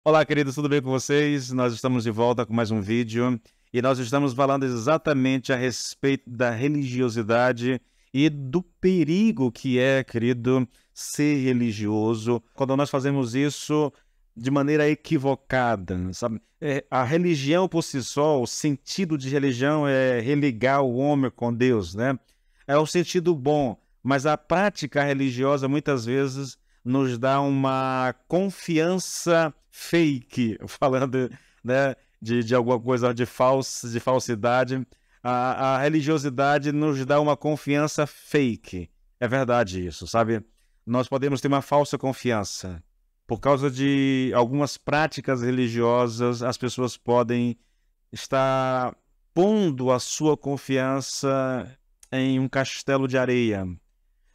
Olá, queridos, tudo bem com vocês? Nós estamos de volta com mais um vídeo e nós estamos falando exatamente a respeito da religiosidade e do perigo que é, querido, ser religioso quando nós fazemos isso de maneira equivocada, sabe? A religião por si só, o sentido de religião é religar o homem com Deus, né? É o sentido bom, mas a prática religiosa muitas vezes nos dá uma confiança fake, falando, né, de alguma coisa de falsidade. A religiosidade nos dá uma confiança fake. É verdade isso, sabe? Nós podemos ter uma falsa confiança. Por causa de algumas práticas religiosas, as pessoas podem estar pondo a sua confiança em um castelo de areia,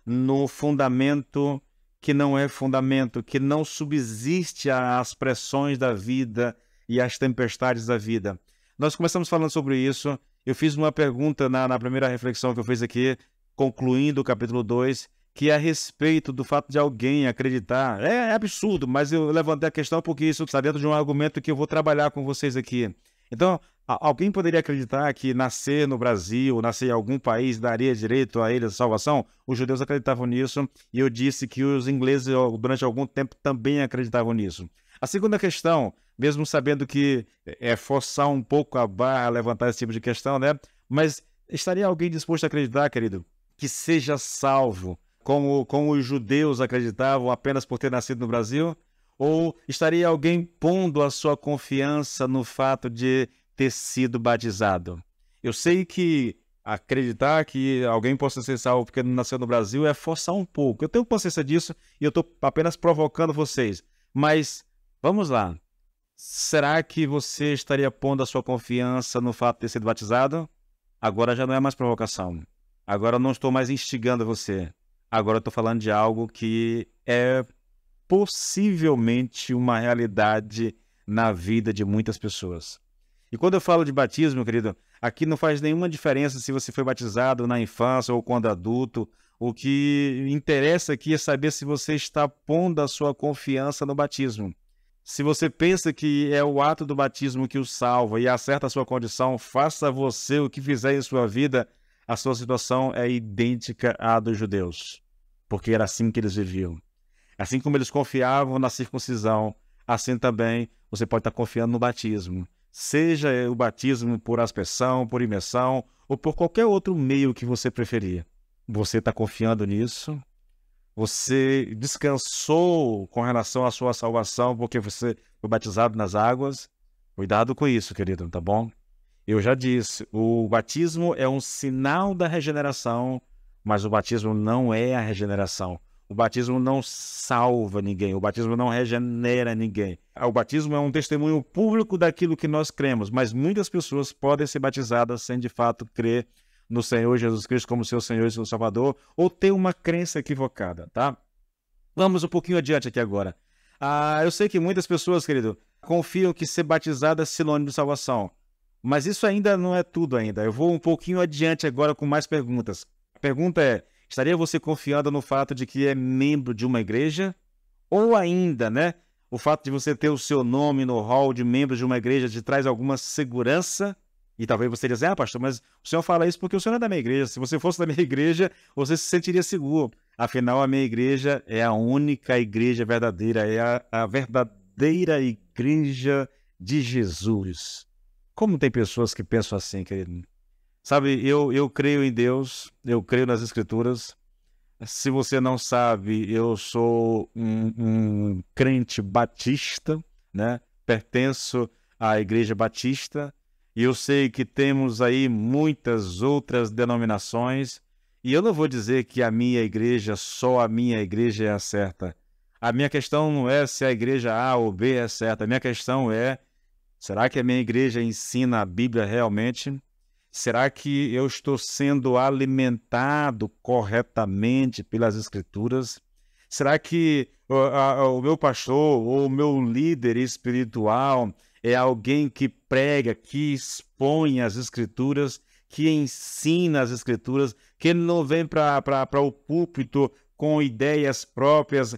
no fundamento que não é fundamento, que não subsiste às pressões da vida e às tempestades da vida. Nós começamos falando sobre isso. Eu fiz uma pergunta na primeira reflexão que eu fiz aqui, concluindo o capítulo 2, que é a respeito do fato de alguém acreditar. É absurdo, mas eu levantei a questão porque isso está dentro de um argumento que eu vou trabalhar com vocês aqui. Então, alguém poderia acreditar que nascer no Brasil, nascer em algum país, daria direito a eles a salvação? Os judeus acreditavam nisso e eu disse que os ingleses, durante algum tempo, também acreditavam nisso. A segunda questão, mesmo sabendo que é forçar um pouco a barra a levantar esse tipo de questão, né? Mas estaria alguém disposto a acreditar, querido, que seja salvo, como os judeus acreditavam apenas por ter nascido no Brasil? Ou estaria alguém pondo a sua confiança no fato de ter sido batizado? Eu sei que acreditar que alguém possa ser salvo porque não nasceu no Brasil é forçar um pouco. Eu tenho consciência disso e eu estou apenas provocando vocês. Mas vamos lá. Será que você estaria pondo a sua confiança no fato de ter sido batizado? Agora já não é mais provocação. Agora eu não estou mais instigando você. Agora eu estou falando de algo que é possivelmente uma realidade na vida de muitas pessoas. E quando eu falo de batismo, querido, aqui não faz nenhuma diferença se você foi batizado na infância ou quando adulto. O que interessa aqui é saber se você está pondo a sua confiança no batismo. Se você pensa que é o ato do batismo que o salva e acerta a sua condição, faça você o que fizer em sua vida, a sua situação é idêntica à dos judeus, porque era assim que eles viviam. Assim como eles confiavam na circuncisão, assim também você pode estar confiando no batismo. Seja o batismo por aspersão, por imersão ou por qualquer outro meio que você preferir. Você está confiando nisso? Você descansou com relação à sua salvação porque você foi batizado nas águas? Cuidado com isso, querido, tá bom? Eu já disse, o batismo é um sinal da regeneração, mas o batismo não é a regeneração. O batismo não salva ninguém, o batismo não regenera ninguém. O batismo é um testemunho público daquilo que nós cremos, mas muitas pessoas podem ser batizadas sem de fato crer no Senhor Jesus Cristo como seu Senhor e seu Salvador, ou ter uma crença equivocada, tá? Vamos um pouquinho adiante aqui agora. Eu sei que muitas pessoas, querido, confiam que ser batizado é sinônimo de salvação. Mas isso ainda não é tudo ainda. Eu vou um pouquinho adiante agora com mais perguntas. A pergunta é, estaria você confiando no fato de que é membro de uma igreja? Ou ainda, né, o fato de você ter o seu nome no hall de membros de uma igreja te traz alguma segurança? E talvez você diga, pastor, mas o senhor fala isso porque o senhor é da minha igreja. Se você fosse da minha igreja, você se sentiria seguro. Afinal, a minha igreja é a única igreja verdadeira, é a verdadeira igreja de Jesus. Como tem pessoas que pensam assim, querido? Sabe, eu creio em Deus, eu creio nas Escrituras. Se você não sabe, eu sou um crente batista, né? Pertenço à Igreja Batista. E eu sei que temos aí muitas outras denominações. E eu não vou dizer que a minha igreja, só a minha igreja é a certa. A minha questão não é se a igreja A ou B é certa. A minha questão é, será que a minha igreja ensina a Bíblia realmente? Será que eu estou sendo alimentado corretamente pelas Escrituras? Será que o meu pastor ou o meu líder espiritual é alguém que prega, que expõe as Escrituras, que ensina as Escrituras, que ele não vem para o púlpito com ideias próprias,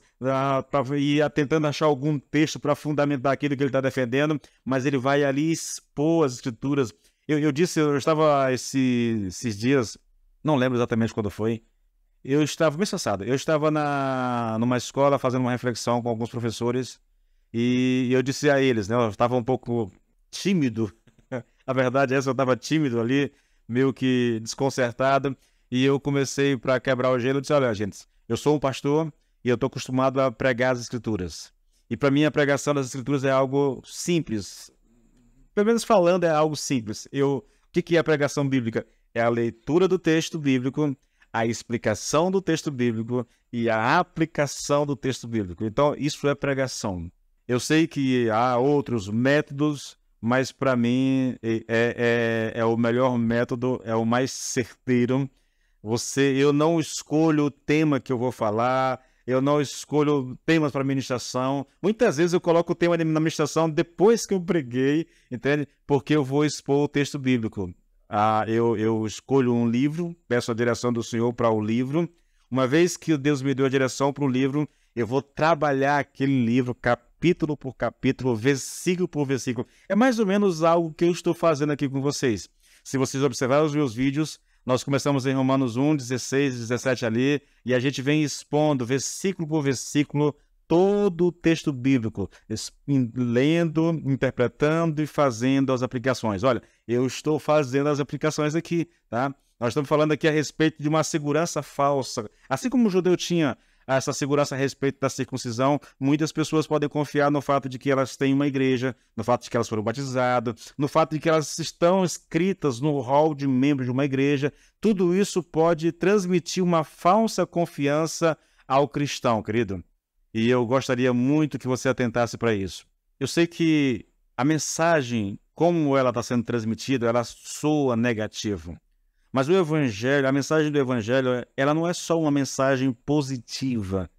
e tentando achar algum texto para fundamentar aquilo que ele está defendendo, mas ele vai ali expor as escrituras. Eu estava esses dias, não lembro exatamente quando foi, eu estava mês passado, eu estava numa escola fazendo uma reflexão com alguns professores e eu disse a eles, né, eu estava um pouco tímido, a verdade é essa, eu estava tímido ali, meio que desconcertado, e eu comecei para quebrar o gelo e disse, olha, gente, eu sou um pastor e eu estou acostumado a pregar as escrituras. E para mim a pregação das escrituras é algo simples, pelo menos falando é algo simples. O que é a pregação bíblica? É a leitura do texto bíblico, a explicação do texto bíblico e a aplicação do texto bíblico. Então, isso é pregação. Eu sei que há outros métodos, mas para mim é o melhor método, é o mais certeiro. Eu não escolho o tema que eu vou falar, eu não escolho temas para ministração. Muitas vezes eu coloco o tema na ministração depois que eu preguei, entende? Porque eu vou expor o texto bíblico. Eu escolho um livro, peço a direção do Senhor para o livro. Uma vez que Deus me deu a direção para o livro, eu vou trabalhar aquele livro capítulo por capítulo, versículo por versículo. É mais ou menos algo que eu estou fazendo aqui com vocês. Se vocês observarem os meus vídeos, nós começamos em Romanos 1, 16, 17 ali, e a gente vem expondo, versículo por versículo, todo o texto bíblico, lendo, interpretando e fazendo as aplicações. Olha, eu estou fazendo as aplicações aqui, tá? Nós estamos falando aqui a respeito de uma segurança falsa. Assim como o judeu tinha essa segurança a respeito da circuncisão, muitas pessoas podem confiar no fato de que elas têm uma igreja, no fato de que elas foram batizadas, no fato de que elas estão inscritas no hall de membros de uma igreja. Tudo isso pode transmitir uma falsa confiança ao cristão, querido. E eu gostaria muito que você atentasse para isso. Eu sei que a mensagem, como ela está sendo transmitida, ela soa negativa. Mas o Evangelho, a mensagem do Evangelho, ela não é só uma mensagem positiva,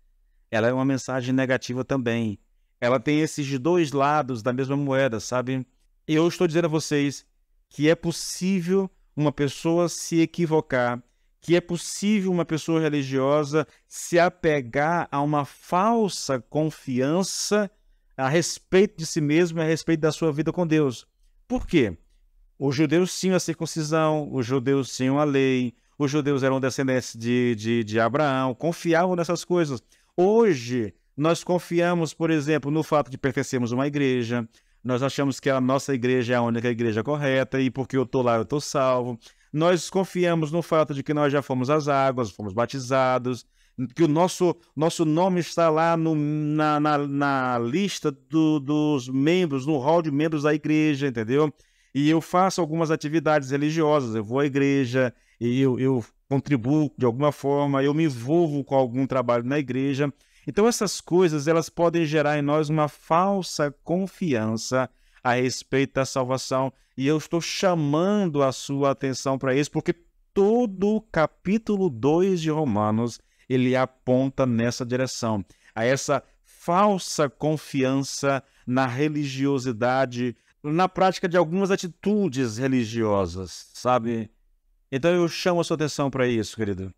ela é uma mensagem negativa também. Ela tem esses dois lados da mesma moeda, sabe? E eu estou dizendo a vocês que é possível uma pessoa se equivocar, que é possível uma pessoa religiosa se apegar a uma falsa confiança a respeito de si mesmo e a respeito da sua vida com Deus. Por quê? Os judeus tinham a circuncisão, os judeus tinham a lei, os judeus eram descendentes de Abraão, confiavam nessas coisas. Hoje, nós confiamos, por exemplo, no fato de pertencermos a uma igreja, nós achamos que a nossa igreja é a única igreja correta e porque eu estou lá, eu estou salvo. Nós confiamos no fato de que nós já fomos às águas, fomos batizados, que o nosso nome está lá na lista dos membros, no hall de membros da igreja, entendeu? E eu faço algumas atividades religiosas, eu vou à igreja, e eu contribuo de alguma forma, eu me envolvo com algum trabalho na igreja. Então essas coisas, elas podem gerar em nós uma falsa confiança a respeito da salvação. E eu estou chamando a sua atenção para isso, porque todo o capítulo 2 de Romanos, ele aponta nessa direção, a essa falsa confiança na religiosidade, na prática de algumas atitudes religiosas, sabe? Então eu chamo a sua atenção para isso, querido.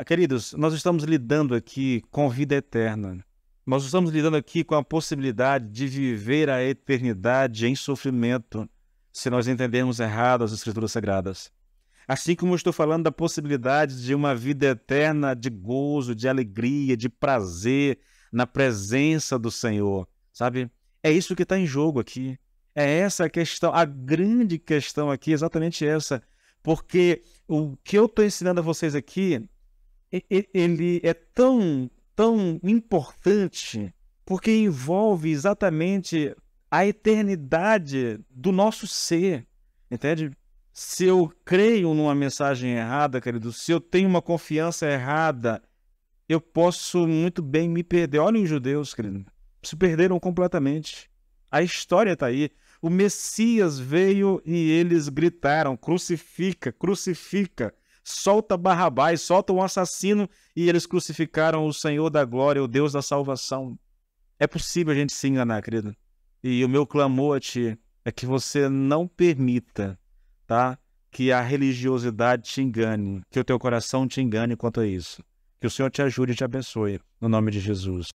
Queridos, nós estamos lidando aqui com vida eterna. Nós estamos lidando aqui com a possibilidade de viver a eternidade em sofrimento, se nós entendermos errado as Escrituras Sagradas. Assim como eu estou falando da possibilidade de uma vida eterna de gozo, de alegria, de prazer na presença do Senhor, sabe? É isso que está em jogo aqui. É essa a questão, a grande questão aqui, exatamente essa. Porque o que eu estou ensinando a vocês aqui, ele é tão importante, porque envolve exatamente a eternidade do nosso ser, entende? Se eu creio numa mensagem errada, querido, se eu tenho uma confiança errada, eu posso muito bem me perder. Olhem os judeus, querido, se perderam completamente. A história está aí. O Messias veio e eles gritaram, crucifica, crucifica, solta Barrabás, solta um assassino, e eles crucificaram o Senhor da glória, o Deus da salvação. É possível a gente se enganar, querido. E o meu clamor a ti é que você não permita, tá, que a religiosidade te engane, que o teu coração te engane quanto a isso. Que o Senhor te ajude e te abençoe. No nome de Jesus.